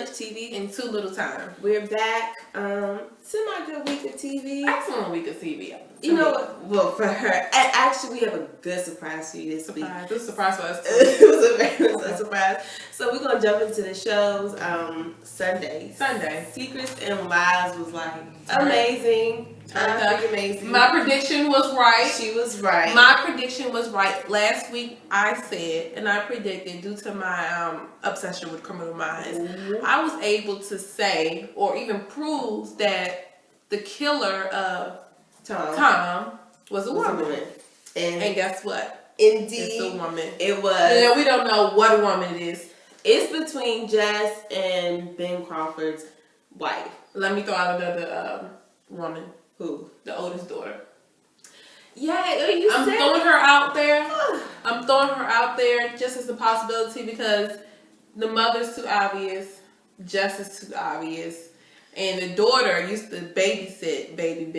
much TV in too little time. We're back. Semi good week of TV. Excellent week of TV. You know what? Well, for her, actually, we have a good surprise for you this week. It was a surprise for us. It was a very good surprise. So we're gonna jump into the shows. Sunday. Secrets and Lies was like amazing. Amazing. My prediction was right. She was right. My prediction was right. Last week I said, and I predicted, due to my obsession with Criminal Minds, I was able to say or even prove that the killer of Tom was a woman. And guess what? Indeed, it's a woman. It was. And we don't know what woman it is. It's between Jess and Ben Crawford's wife. Let me throw out another woman. Who? The oldest daughter. Yeah, I'm throwing her out there. I'm throwing her out there just as a possibility because the mother's too obvious, Jess is too obvious, and the daughter used to babysit Baby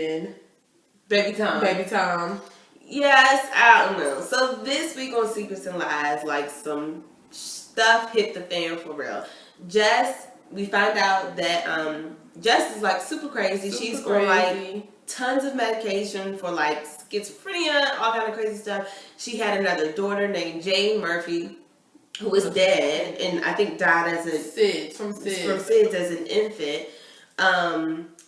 Tom. Yes, I don't know. So this week on Secrets and Lies, like some stuff hit the fan for real. Jess, we found out that Jess is like super crazy. She's on like tons of medication for like schizophrenia, all kind of crazy stuff. She had another daughter named Jane Murphy, who is dead and I think died as a from SIDS as an infant.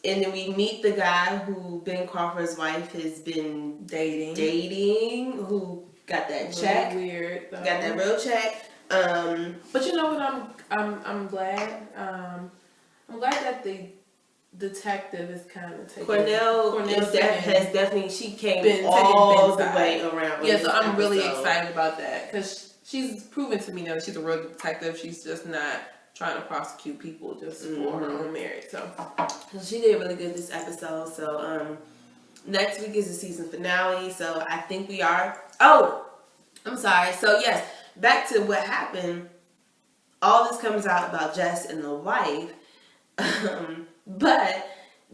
And then we meet the guy who Ben Crawford's wife has been dating, who got that check. Really weird. Got that real check. But you know what? I'm glad. I'm glad that the detective is kind of taking. Cornell has definitely. She came all the way around. Yeah, so I'm really excited about that because she's proven to me now that she's a real detective. She's just not trying to prosecute people just for her own merit. So she did really good this episode. So next week is the season finale. So I think we are. Oh, I'm sorry. So yes, back to what happened. All this comes out about Jess and the wife, but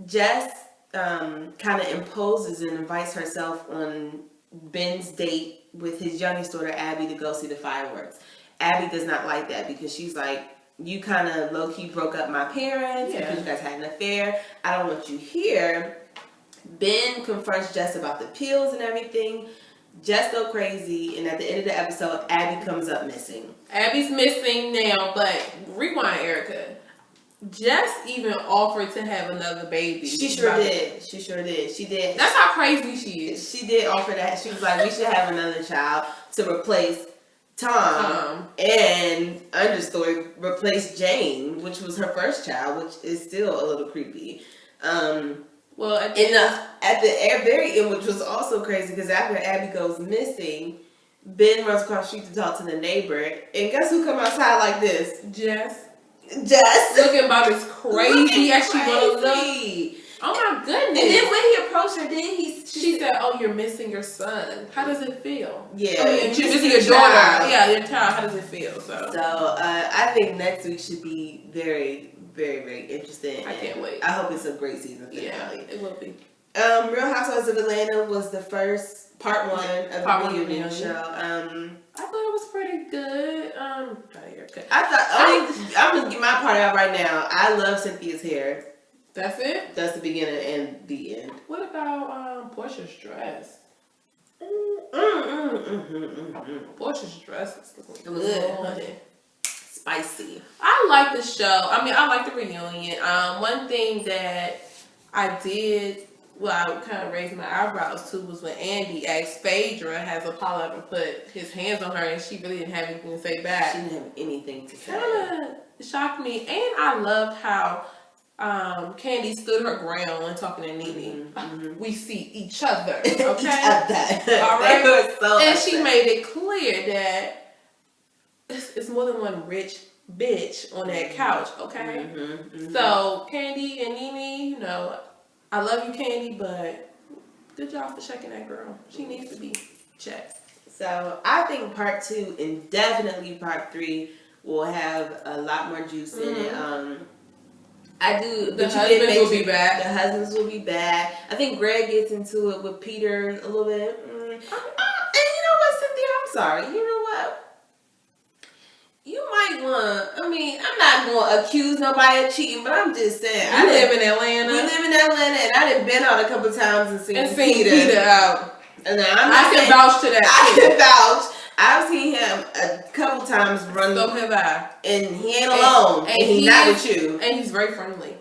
Jess kind of imposes and invites herself on Ben's date with his youngest daughter Abby to go see the fireworks. Abby does not like that because she's like, you kind of low-key broke up my parents because you guys had an affair. I don't want you here. Ben confronts Jess about the pills and everything. Jess go crazy, and at the end of the episode, Abby comes up missing. Abby's missing now, but rewind, Erica. Jess even offered to have another baby. She sure did. She did. That's how crazy she is. She did offer that. She was like, we should have another child to replace Tom. And understory, replace Jane, which was her first child, which is still a little creepy. Well, at the very end, which was also crazy, because after Abby goes missing, Ben runs across the street to talk to the neighbor, and guess who come outside like this? Jess. Looking about as crazy as she wanna look. Oh my goodness! And then when he approached her, she said, "Oh, you're missing your son. How does it feel?" Yeah, you're missing your daughter. Yeah, your child. How does it feel? So I think next week should be very, very, very interesting. I can't wait. I hope it's a great season finale. Yeah, it will be. Real Housewives of Atlanta was the first part one of the reunion show. I thought it was pretty good. I thought I'm gonna get my part out right now. I love Cynthia's hair. That's it? That's the beginning and the end. What about Portia's dress? Portia's dress is looking good, honey. Spicy. I like the show. I mean, I like the reunion. One thing that I did, I kind of raised my eyebrows to, was when Andy asked Phaedra, has Apollo ever put his hands on her, and she really didn't have anything to say back. She didn't have anything to say. Kind of shocked me. And I loved how Candy stood her ground when talking to Nene. We see each other, okay? All right. And she made it clear that it's more than one rich bitch on that couch, okay? So Candy and Nene, you know, I love you, Candy, but good job for checking that girl. She needs to be checked. So I think part 2 and definitely part 3 will have a lot more juice in it. I do. The husbands will be back. The husbands will be back. I think Greg gets into it with Peter a little bit. And you know what, Cynthia? I'm sorry. You know what? You might might want. I mean, I'm not going to accuse nobody of cheating, but I'm just saying. I live in Atlanta. We live in Atlanta, and I done been out a couple times and seen Peter out. And I can vouch to that. I can vouch. I've seen him a couple times run. So have I. And he ain't alone. And he's not with you. And he's very friendly.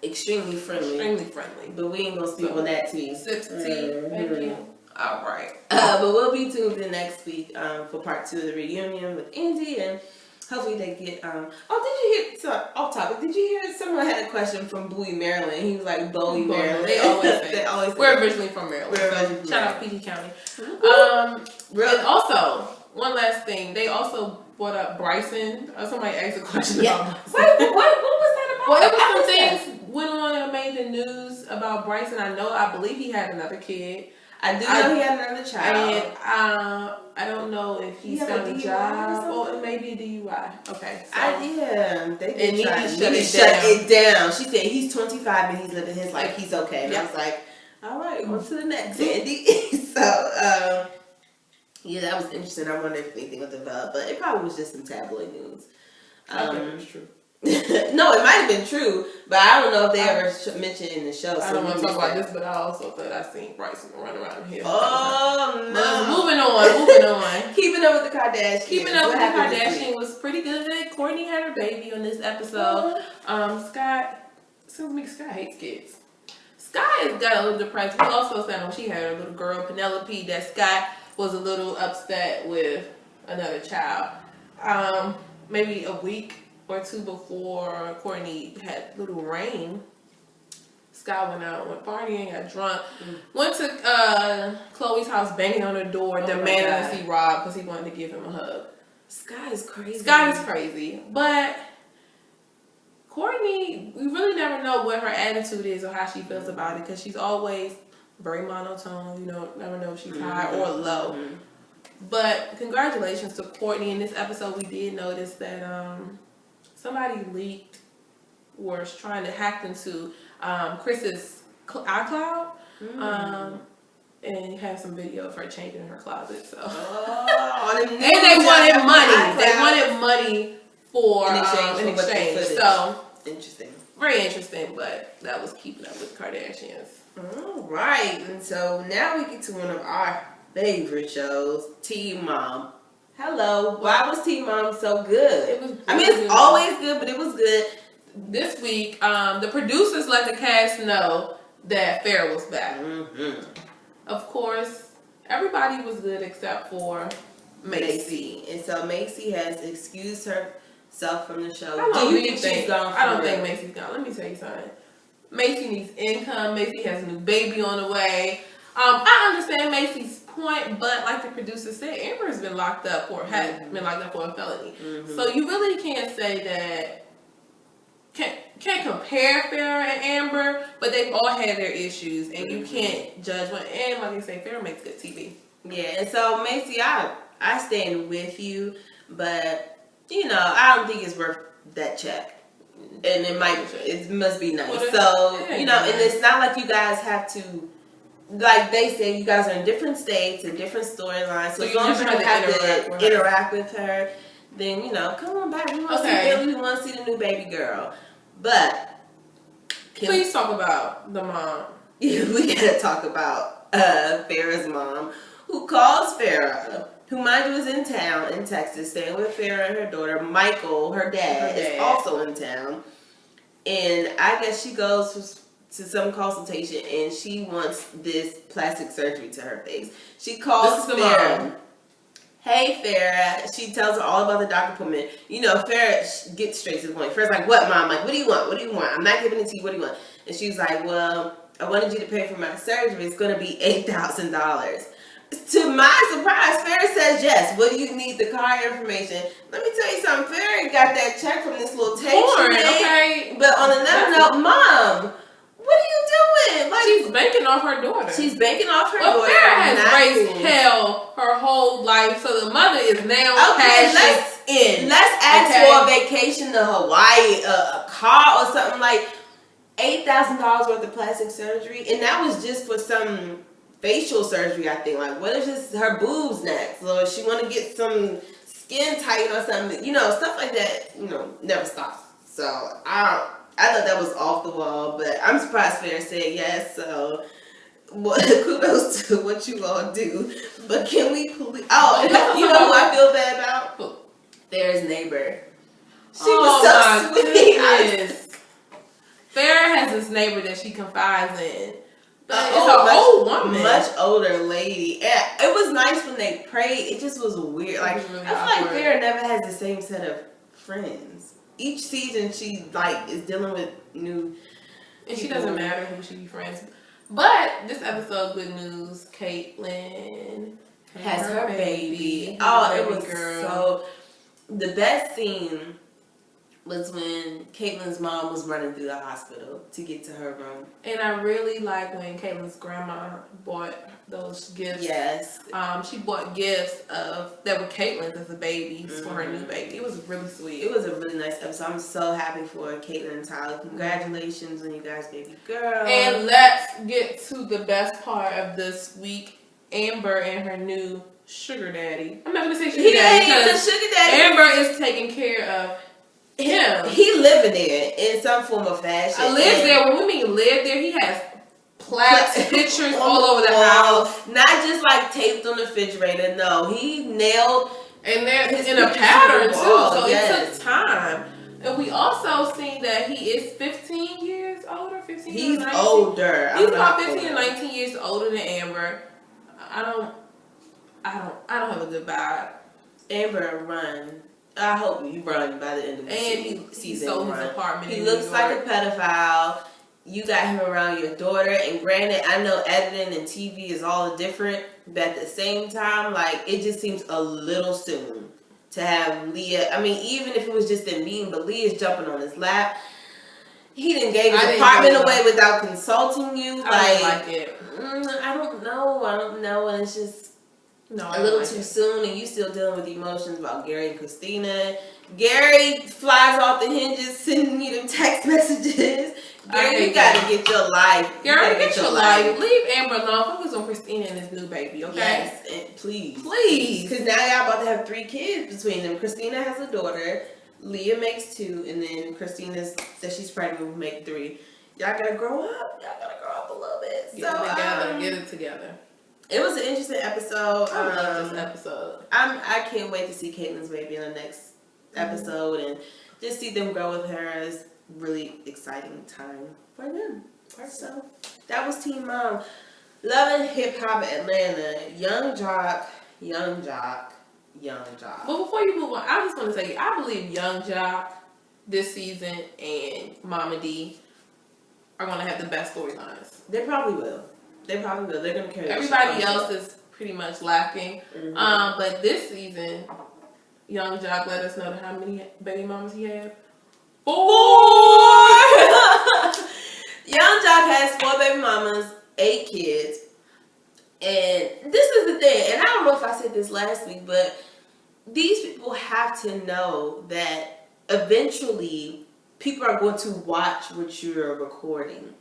Extremely friendly. Extremely friendly. But we ain't gonna speak on that tea. Sips tea. Thank you. All right. But we'll be tuned in next week for part 2 of the reunion with Andy, and hopefully they get. Oh, did you hear? So off topic. Did you hear? Someone had a question from Bowie, Maryland. He was like, Bowie, Maryland. They always say. They always. We're originally from Maryland. We're originally from shout out PG County. Really? And also, one last thing. They also brought up Bryson. Somebody asked a question about Bryson. Wait, what was that about? Well, it was some things went on and made the news about Bryson. I believe he had another kid. I do know he had another child. And I don't know if he's found a job or maybe a DUI. Okay. So. They did try to shut it down. She said he's 25 and he's living his life. He's okay. And I was like, all right, on to the next, Andy. So, yeah, that was interesting. I wonder if anything was developed, but it probably was just some tabloid news. I think it was true. No, it might have been true, but I don't know if they ever mentioned it in the show. I don't want to talk about this, but I also thought I seen Bryson run around here. Oh, no. Moving on. Keeping up with the Kardashians. Keeping up with the Kardashians was pretty good. Kourtney had her baby on this episode. Scott hates kids. Scott got a little depressed. He also said when she had her little girl, Penelope, that Scott was a little upset with another child. Maybe a week or 2 before Kourtney had little rain, Scott went out, went partying, got drunk, went to Chloe's house, banging on her door, demanding to see Rob because he wanted to give him a hug. Scott is crazy. But Kourtney, we really never know what her attitude is or how she feels about it because she's always very monotone. You know, never know if she's high or low. But congratulations to Kourtney. In this episode, we did notice that somebody leaked or was trying to hack into Chris's iCloud. And have some video of her changing her closet. So, and they wanted money. They wanted money for in exchange. So interesting, very interesting. But that was keeping up with Kardashians. All right, and so now we get to one of our favorite shows, Teen Mom. Hello. Why was Teen Mom so good? It was. It's always good, but it was good. This week, the producers let the cast know that Farrah was back. Of course, everybody was good except for Macy. And so Macy has excused herself from the show. Do you think she's gone? I don't think Macy's gone. Let me tell you something. Macy needs income. Macy has a new baby on the way. I understand Macy's point, but like the producer said, Amber has been locked up or had been locked up for a felony. So you really can't say that. Can't compare Farrah and Amber, but they've all had their issues, and you can't judge one. And like you say, Farrah makes good TV. Yeah, and so Macy, I stand with you, but I don't think it's worth that check. And it must be nice. And it's not like you guys have to, like they say, you guys are in different states and different storylines. So as long as you don't have to interact with her, then come on back. We want to see Billy. We want to see the new baby girl. But please talk about the mom. We gotta talk about Farrah's mom, who calls Farrah, who mind you is in town in Texas, staying with Farrah and her daughter. Michael, her dad, is also in town, and I guess she goes to some consultation and she wants this plastic surgery to her face. She calls Farrah. Hey, Farrah. She tells her all about the doctor appointment. Farrah gets straight to the point. Farrah's like, what, Mom? Like, what do you want? What do you want? I'm not giving it to you. What do you want? And she's like, well, I wanted you to pay for my surgery. It's going to be $8,000. To my surprise, Farrah says yes. What do you need? The car information. Let me tell you something. Farrah got that check from this little tape she made. Okay. But on another note, Mom, what are you doing? Like, she's banking off her daughter. Daughter. Farrah has raised hell her whole life, so the mother is now let's ask for a vacation to Hawaii, a car or something, like $8,000 worth of plastic surgery, and that was just for some facial surgery, I think. Like, what if it's her boobs next? Or she want to get some skin tight or something. Stuff like that. Never stops. So I thought that was off the wall, but I'm surprised Fair said yes. So kudos to what you all do. But can we please? Oh, you know who I feel bad about? Fair's neighbor. She was so sweet. Goodness. Fair has this neighbor that she confides in. But it's an old woman. Much older lady. And it was nice when they prayed. It just was weird. Like, really I feel like Fair never has the same set of friends. Each season she is dealing with new and she doesn't matter who she be friends with. But this episode, good news, Caitlyn has her baby. Oh, it was so the best scene was when Caitlyn's mom was running through the hospital to get to her room. And I really like when Caitlyn's grandma bought those gifts. Yes. She bought gifts that were Caitlyn's as a baby for her new baby. It was really sweet. It was a really nice episode. I'm so happy for Caitlyn and Tyler. Congratulations on you guys' baby girl. And let's get to the best part of this week. Amber and her new sugar daddy. I'm not going to say sugar daddy because Amber is taking care of him. He living there in some form of fashion. Lives there. When we mean live there, he has plaques, pictures all over the house. Not just taped on the refrigerator. No, he nailed. And they're in a pattern too. So it took time. And we also seen that he is 15 years older. 15 He's 19. older. He's about 15 to 19 years older than Amber. I don't have a good vibe. Amber, run. I hope you run by the end of the season. He sold his apartment. He looks like a pedophile. You got him around your daughter, and granted, I know editing and TV is all different, but at the same time, it just seems a little soon to have Leah. I mean, even if it was just a meeting, but Leah's jumping on his lap. He didn't gave his apartment away without consulting you. I didn't like it. I don't know, and it's just. No, a little too soon, and you still dealing with emotions about Gary and Christina. Gary flies off the hinges, sending you them text messages. Gary, you gotta get your life. Gary, get your life. Leave Amber alone. Focus on Christina and his new baby, okay? Yes, and please. Because now y'all about to have 3 kids between them. Christina has a daughter. Leah makes 2, and then Christina says she's pregnant will make 3. Y'all gotta grow up. Y'all gotta grow up a little bit. Get it together. It was an interesting episode. I love this episode. I can't wait to see Caitlyn's baby in the next episode and just see them grow with her. It's really exciting time for them. So that was Teen Mom. Love and Hip Hop Atlanta. Young Jock. But before you move on, I just want to say I believe Young Jock this season and Mama D are going to have the best storylines. They probably will. They're going to carry. Everybody else is pretty much lacking. But this season, Young Jock let us know how many baby mamas he had. 4! Young Jock has 4 baby mamas, 8 kids. And this is the thing, and I don't know if I said this last week, but these people have to know that eventually people are going to watch what you're recording.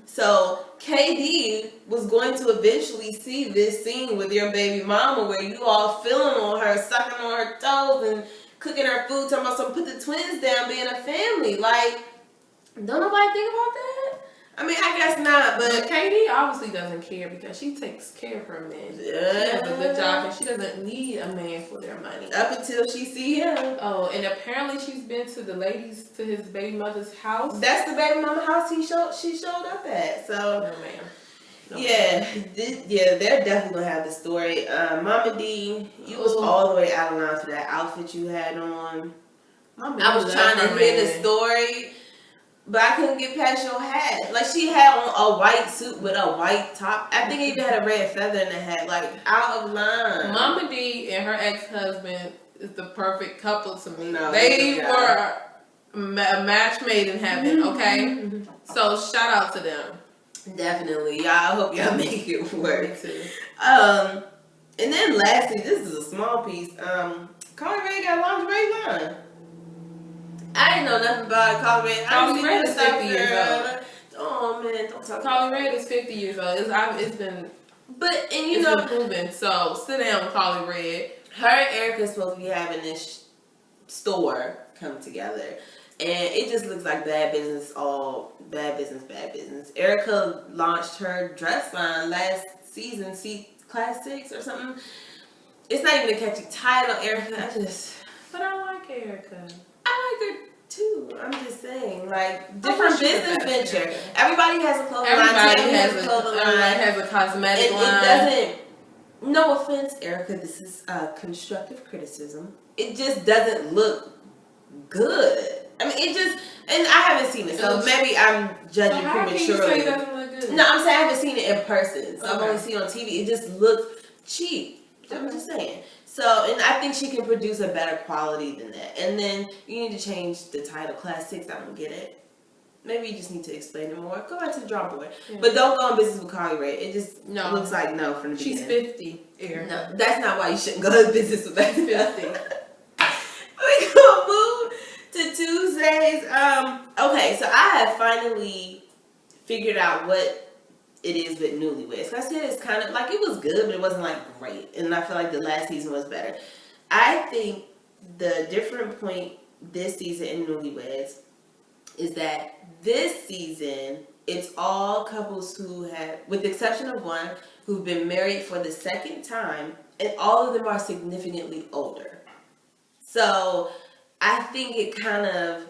So KD was going to eventually see this scene with your baby mama where you all feeling on her, sucking on her toes and cooking her food, talking about put the twins down, being a family. Don't nobody think about that? I mean, I guess not, but Katie obviously doesn't care because she takes care of her man. She has a good job and she doesn't need a man for their money. Up until she see him. Oh, and apparently she's been to his baby mother's house. That's the baby mama house she showed up at. So no, ma'am. They're definitely gonna have the story. Mama D, you was all the way out of line for that outfit you had on. I was trying to hear the story. But I couldn't get past your hat. She had on a white suit with a white top. I think it even had a red feather in the hat. Out of line. Mama D and her ex-husband is the perfect couple to me. No, they were a match made in heaven, okay? So, shout out to them. Definitely. Y'all, I hope y'all make it work. Me too. And then lastly, this is a small piece. Carly Rae got a lingerie line. I didn't know nothing about it. Carly Rae is 50 years old. Oh man, don't talk. Carly Rae is 50 years old. It's been been proven. So sit down, Carly Rae. her and Erica is supposed to be having this store come together. And it just looks like bad business, all bad business, bad business. Erica launched her dress line last season, Class 6 or something. It's not even a catchy title, Erica. But I like Erica. I like her too. I'm just saying, like, different business venture. Everybody has a clothing line. Everybody has a clothing line. Everybody has a cosmetic line. It doesn't. No offense, Erica. This is constructive criticism. It just doesn't look good. I mean, it just, and I haven't seen it, so maybe I'm judging so how prematurely. Can you say it doesn't look good? No, I'm saying I haven't seen it in person, so I've only seen it on TV. It just looks cheap. I'm just saying. So, and I think she can produce a better quality than that. And then you need to change the title, Class 6. I don't get it. Maybe you just need to explain it more. Go back to the drawing board. Yeah. But don't go in business with Carly Rae. It just looks like no from the beginning. She's 50. No, that's not why you shouldn't go in business with that. 50. We're going to move to Tuesdays. Okay, so I have finally figured out what it is with Newlyweds. I said it's kind of like, it was good, but it wasn't like great. And I feel like the last season was better. I think the different point this season in Newlyweds is that this season, it's all couples who have, with the exception of one, who've been married for the second time, and all of them are significantly older. So I think it kind of,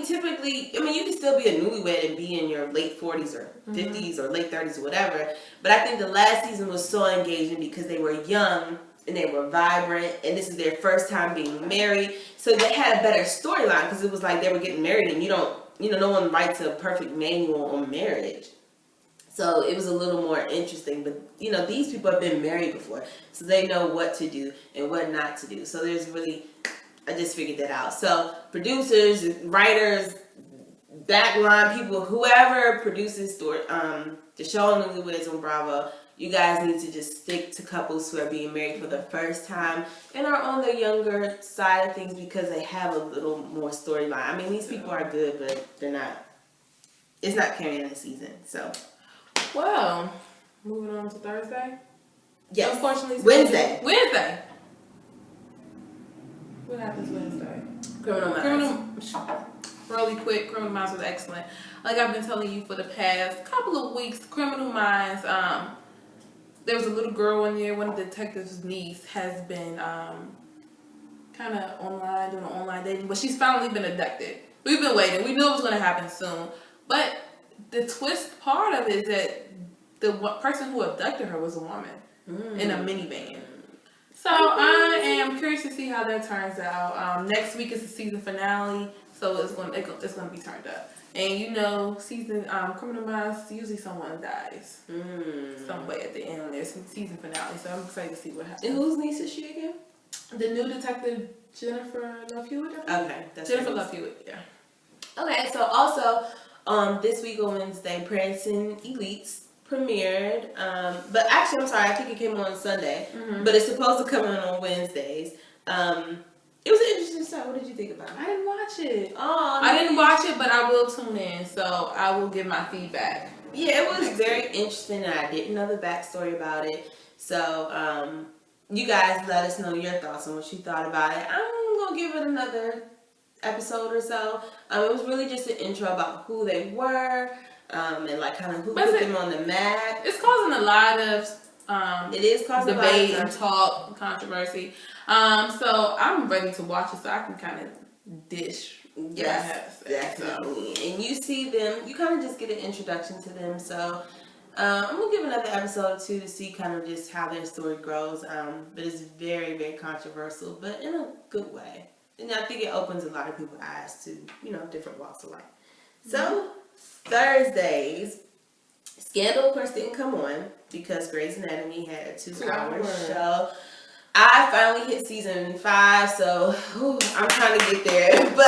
typically, you can still be a newlywed and be in your late 40s or 50s or late 30s or whatever. But I think the last season was so engaging because they were young and they were vibrant, and this is their first time being married. So they had a better storyline because it was like they were getting married, and no one writes a perfect manual on marriage. So it was a little more interesting. But, these people have been married before, so they know what to do and what not to do. So there's really, I just figured that out. So producers, writers, backline people, whoever produces the show on Newlyweds on Bravo, you guys need to just stick to couples who are being married for the first time and are on the younger side of things because they have a little more storyline. These people are good, but it's not carrying the season. So, well, moving on to Thursday. Yes. Unfortunately, Wednesday. What happens Wednesday? Criminal Minds. Really quick, Criminal Minds was excellent. Like I've been telling you for the past couple of weeks, Criminal Minds, there was a little girl in there, one of the detectives' niece has been kind of doing online dating, but she's finally been abducted. We've been waiting. We knew it was going to happen soon. But the twist part of it is that the person who abducted her was a woman in a minivan. So I am curious to see how that turns out. Next week is the season finale, so it's going to be turned up. And season Criminal Minds, usually someone dies some way at the end on their season finale. So I'm excited to see what happens. And whose niece is she again? The new detective Jennifer Love Hewitt. Okay, that's Jennifer Love Hewitt. Yeah. Okay, so also this week on Wednesday, Prancing Elites premiered. But actually, I'm sorry, I think it came on Sunday. But it's supposed to come on Wednesdays. It was an interesting show. What did you think about it? I didn't watch it. Oh, I didn't watch it, but I will tune in, so I will give my feedback. Yeah, it was very interesting, and I didn't know the backstory about it. So, you guys let us know your thoughts on what you thought about it. I'm going to give it another episode or so. It was really just an intro about who they were, and like kind of who put them on the map. It's causing a lot of it is causing debate and talk, controversy. So I'm ready to watch it so I can kind of dish. Yes, definitely. So. And you see them, you kind of just get an introduction to them. So I'm going to give another episode or two to see kind of just how their story grows. But it's very, very controversial, but in a good way. And I think it opens a lot of people's eyes to, different walks of life. So Thursdays, Scandal, of course, didn't come on because Grey's Anatomy had a 2-hour show. I finally hit season 5, so I'm trying to get there. But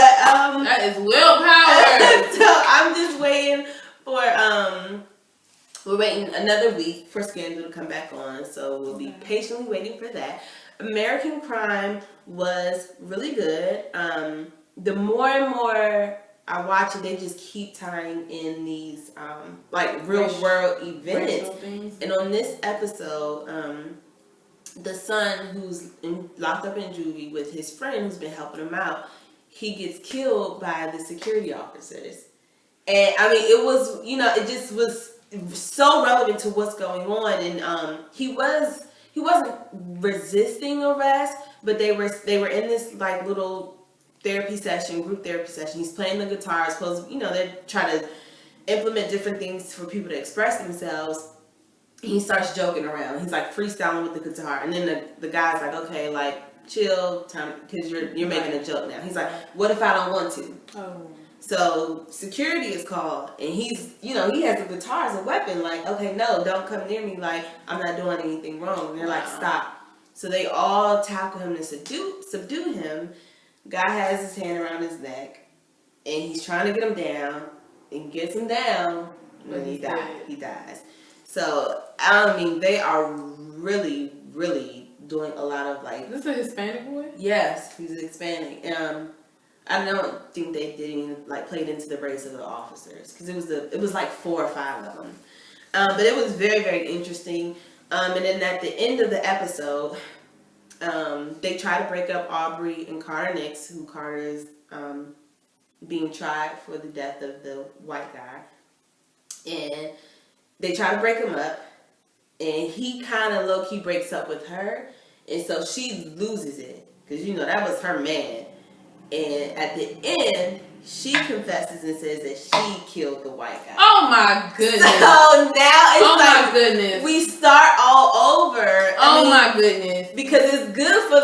that is willpower. So I'm just waiting for we're waiting another week for Scandal to come back on. So we'll be patiently waiting for that. American Crime was really good. The more and more I watch it, they just keep tying in these real world events. And on this episode, the son who's locked up in juvie with his friend who's been helping him out, he gets killed by the security officers. And I mean, it was, it just was so relevant to what's going on. And he wasn't resisting arrest, but they were in this like little group therapy session. He's playing the guitar. They're trying to implement different things for people to express themselves. He starts joking around. He's like freestyling with the guitar, and then the guy's like, "Okay, like chill, time, because you're making a joke now." He's like, "What if I don't want to?" Oh. So security is called, and he's, he has the guitar as a weapon. Like, okay, no, don't come near me. Like, I'm not doing anything wrong. And they're like, stop. So they all tackle him to subdue him. Guy has his hand around his neck, and he's trying to get him down, and gets him down, and he dies. So, I mean, they are really, really doing a lot of like... Is this a Hispanic boy? Yes, he's Hispanic. I don't think they didn't like played into the race of the officers, because it was like 4 or 5 of them. But it was very, very interesting. And then at the end of the episode, they try to break up Aubrey and Carter Nix, who Carter is being tried for the death of the white guy. And they try to break him up, and he kind of low-key breaks up with her, and so she loses it, because that was her man. And at the end, she confesses and says that she killed the white guy. Oh my goodness! So now it's my goodness, we start all over. My goodness! Because it's good for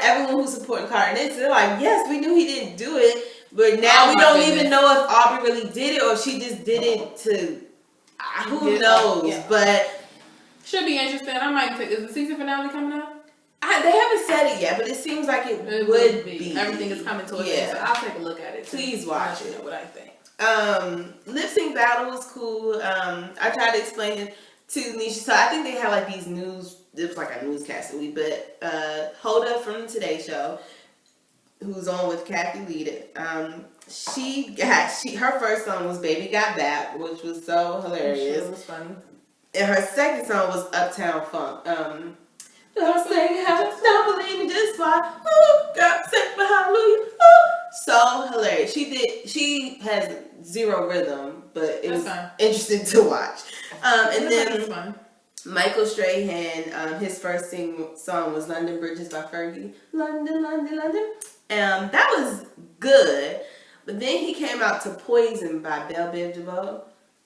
everyone who's supporting Carter Nix. They're like, yes, we knew he didn't do it, but now we don't even know if Aubrey really did it or if she just did it to. Who knows? Yeah. But should be interesting. I might take. Is the season finale coming up? They haven't said it yet, but it seems like it would be. Everything is coming towards it, so I'll take a look at it. Please watch it. Know what I think. Lip sync battle was cool. I tried to explain it to Neesh. So I think they had like these news. It was like a newscast week, but Hoda from the Today Show, who's on with Kathy Lee. Her first song was "Baby Got Back," which was so hilarious. It was funny. And her second song was "Uptown Funk." Don't sing, don't believe me, just why. Ooh, God sing for hallelujah. Ooh. So hilarious. She has zero rhythm, but it was interesting to watch. And then Michael Strahan, his first song was "London Bridges" by Fergie. London, London, London. That was good. But then he came out to "Poison" by Belle Biv DeVoe.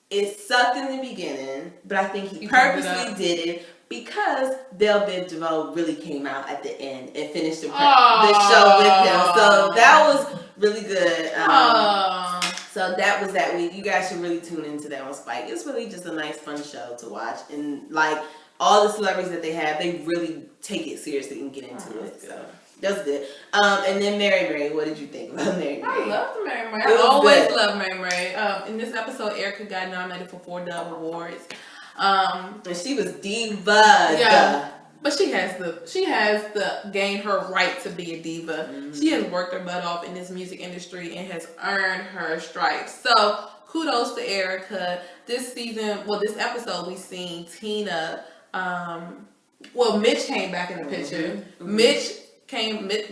It sucked in the beginning, but I think he purposely did it because Belle Biv DeVoe really came out at the end and finished the show with him. So that was really good. So that was that week. You guys should really tune into that on Spike. It's really just a nice, fun show to watch. And like all the celebrities that they have, they really take it seriously and get into it. So that's good. And then Mary, what did you think about Mary? I loved Mary. I always love Mary. In this episode, Erica got nominated for 4 Dove Awards. And she was diva. Yeah, but she has to gain her right to be a diva. Mm-hmm. She has worked her butt off in this music industry and has earned her stripes. So kudos to Erica. This episode we seen Tina. Mitch came back in the picture. Mm-hmm.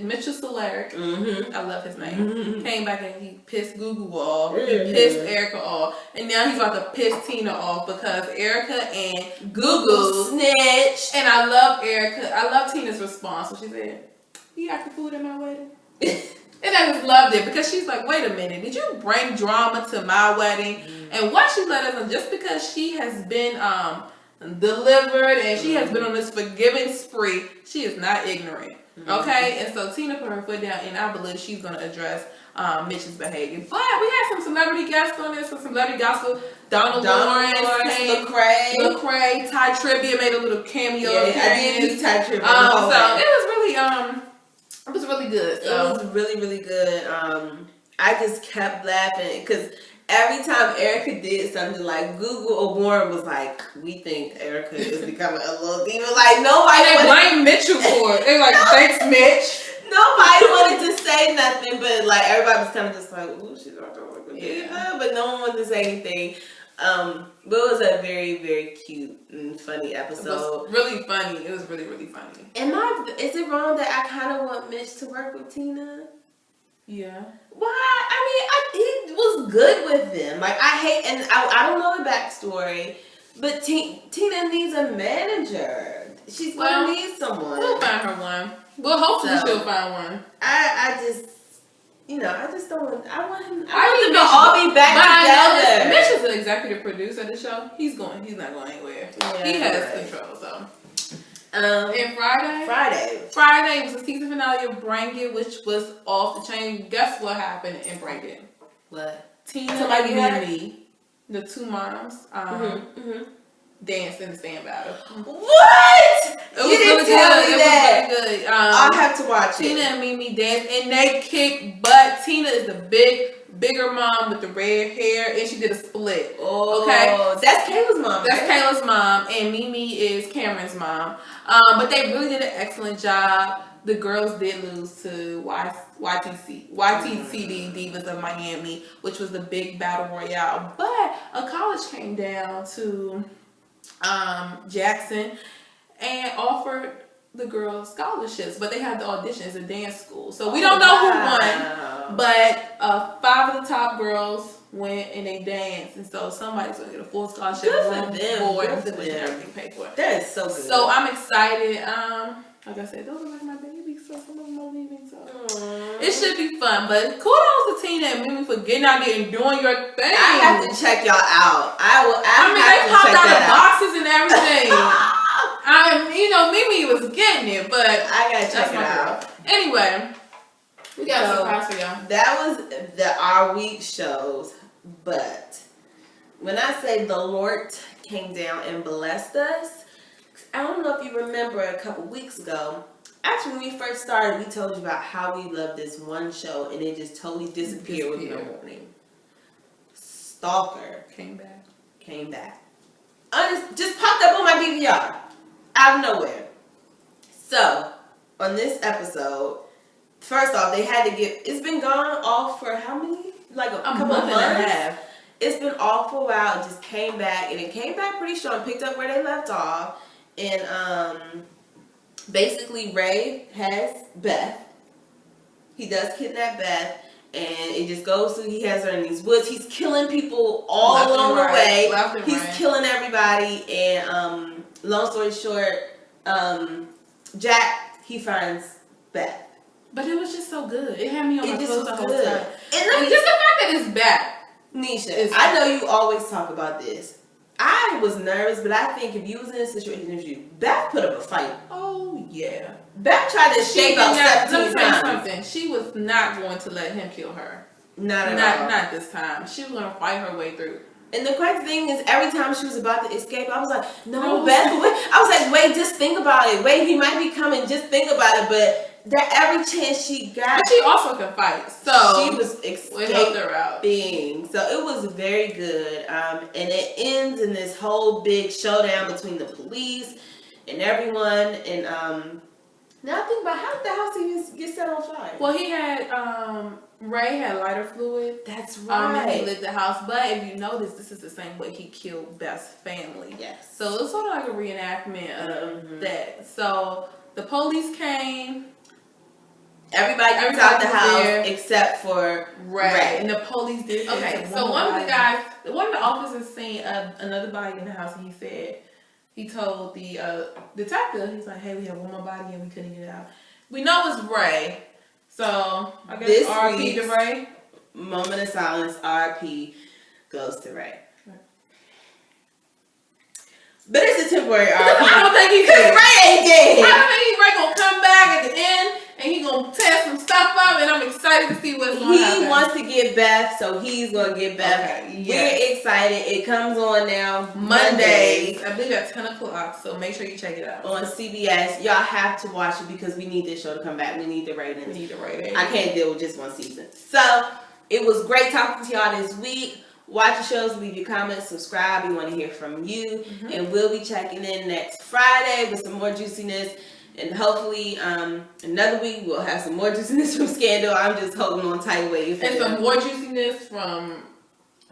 Mitchell Solaric. Mm-hmm. I love his name. Mm-hmm. Came back and he pissed Gugu off. Mm-hmm. He pissed Erica off. And now he's about to piss Tina off because Erica and Gugu snitch. And I love Erica. I love Tina's response when she said, "You got the food at my wedding?" And I just loved it because she's like, wait a minute, did you bring drama to my wedding? Mm-hmm. And what she let us know, just because she has been delivered and she has been on this forgiving spree, she is not ignorant. Okay, and so Tina put her foot down, and I believe she's going to address Mitch's behavior. But we had some celebrity guests on this, some celebrity gospel. Donald Lawrence came, Lecrae, Ty Tribbett made a little cameo. Yeah, I did see Ty Tribbett. So it was really good. So. It was really, really good. I just kept laughing because every time Erica did something, like Google or Warren was like, "We think Erica is becoming a little diva." Like nobody. And they blame Mitchell for it. They're like, "Thanks, Mitch." Nobody wanted to say nothing, but like everybody was kind of just like, "Ooh, she's not doing a diva," but no one wanted to say anything. But it was a very, very cute and funny episode. It was really funny. It was really, really funny. Is it wrong that I kind of want Mitch to work with Tina? Yeah. Why? I mean, he was good with them. Like, I don't know the backstory, but Tina needs a manager. She's gonna need someone. We'll find her one. Well, hopefully she'll find one. I just don't want. I want him. I want them to all be back together. Mitch is an executive producer of the show. He's not going anywhere. Yeah, he has control. So. And Friday was the season finale of Bring It, which was off the chain. Guess what happened in Bring It? What? Tina and Mimi, the two moms, danced in the stand battle. What? It was really good. It was really good. I'll have to watch it. Tina and Mimi danced and they kicked butt. Tina is the bigger mom with the red hair, and she did a split. Oh, okay, that's Kayla's mom. That's Kayla's mom, and Mimi is Cameron's mom. But they really did an excellent job. The girls did lose to YTCD Divas of Miami, which was the big battle royale. But a college came down to Jackson and offered the girls scholarships, but they had the auditions at dance school. So we don't know who won, but 5 of the top girls went and they danced, and so somebody's gonna get a full scholarship. Good for them. Board and everything paid for. That is so good. So I'm excited. Like I said, those are like my babies, so some of them are leaving. So it should be fun. But kudos to Tina and Mimi for getting out there and doing your thing. I have to check y'all out. They popped out of boxes and everything. Mimi was getting it, but I gotta check it out. Anyway, we got a surprise for y'all. That was our week shows, but when I say the Lord came down and blessed us, I don't know if you remember a couple weeks ago. Actually, when we first started, we told you about how we loved this one show, and it just totally disappeared within the morning. Stalker came back. Just popped up on my DVR out of nowhere. So on this episode, first off, they had to it's been gone off for how many? Like a couple month months. And a half. It's been off for a while. It just came back, and it came back pretty strong. Picked up where they left off, and basically Ray has Beth. He does kidnap Beth, and it just goes through. He has her in these woods. He's killing people all along the way. He's killing everybody, and long story short, Jack, he finds Beth. But it was just so good. It had me on my toes the whole time. And just the fact that it's back. Neesh, I know you always talk about this. I was nervous, but I think if you was in a situation with you, Beth put up a fight. Oh, yeah. Beth tried to escape out 17 times. Something. She was not going to let him kill her. Not Not this time. She was going to fight her way through. And the crazy thing is, every time she was about to escape, I was like, no, Beth, wait. I was like, wait, just think about it. Wait, he might be coming. Just think about it. But that every chance she got. But she also can fight. So she was escaping. So it was very good. And it ends in this whole big showdown between the police and everyone. And now I think about how did the house even get set on fire? Well, he had Ray had lighter fluid. That's right. And he lit the house. But if you notice, this is the same way he killed Beth's family. Yes. So it's sort of like a reenactment of that. So the police came. Everybody gets out the house there, except for Ray. And the police did. Okay, so one of the officers seen another body in the house, and he told the detective, he's like, hey, we have one more body and we couldn't get it out. We know it's Ray. So I guess this RP to Ray. Moment of silence, RP goes to Ray. But it's a temporary RP. I don't think Ray ain't dead. I don't think Ray gonna come back at the end and he gonna tear some stuff up, and I'm excited to see what's going to happen. He wants to get Beth, so he's gonna get Beth. Okay, yes. We're excited. It comes on now Mondays. I believe at 10 o'clock, so make sure you check it out. On CBS. Y'all have to watch it because we need this show to come back. We need the ratings. I can't deal with just one season. So it was great talking to y'all this week. Watch the shows, leave your comments, subscribe. We want to hear from you. And we'll be checking in next Friday with some more juiciness. And hopefully, another week we'll have some more juiciness from Scandal. I'm just holding on tight wave. And some more juiciness from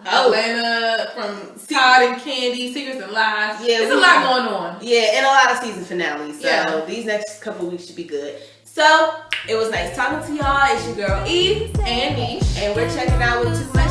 Atlanta, from from Todd and Candy, Secrets and Lies. Yeah, there's a lot going on. Yeah, and a lot of season finales. So these next couple of weeks should be good. So it was nice talking to y'all. It's your girl Eve and Neesh, and we're checking out with Too Much